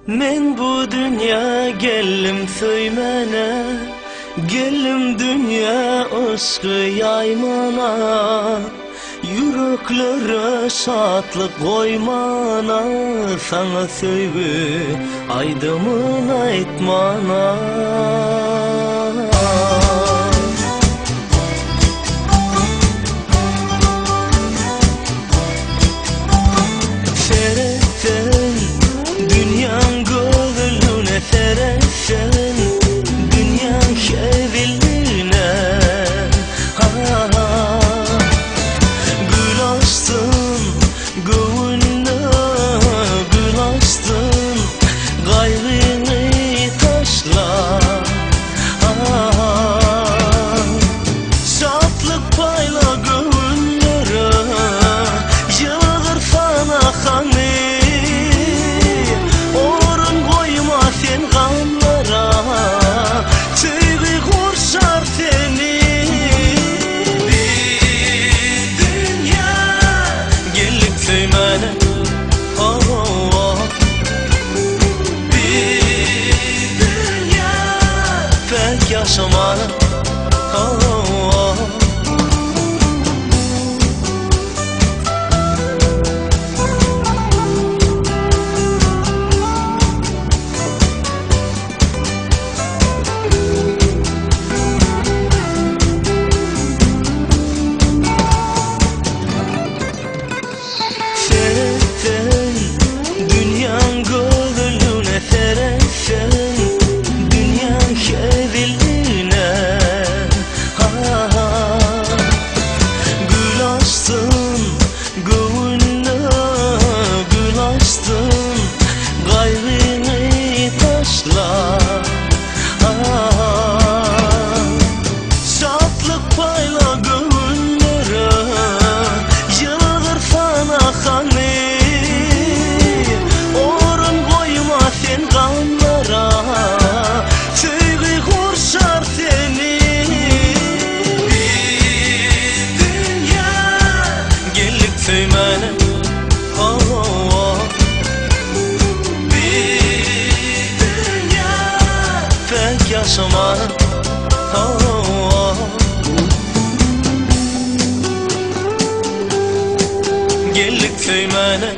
Men bu dünya geldim söymene, geldim dünya aşkı yaymana, yüreklere şatlık koymana, sana söyle aydımın aytmana. Sen dünya kevilline gül açtın gönlüne, gül açtın gayrını taşla. Şatlık payla gönüllere yağır sana hani, orun koyma sen gamlara, tüyü kurşar seni. Bir dünya gelip söymene, bir dünya pek yaşamana. Şatlık payla gönüllere yağır sana hani, orun koyma sen gamlara, tüyü kurşar seni. Bir dünya gelip söymene, bir dünya pek yaşamana. Gelip söymene,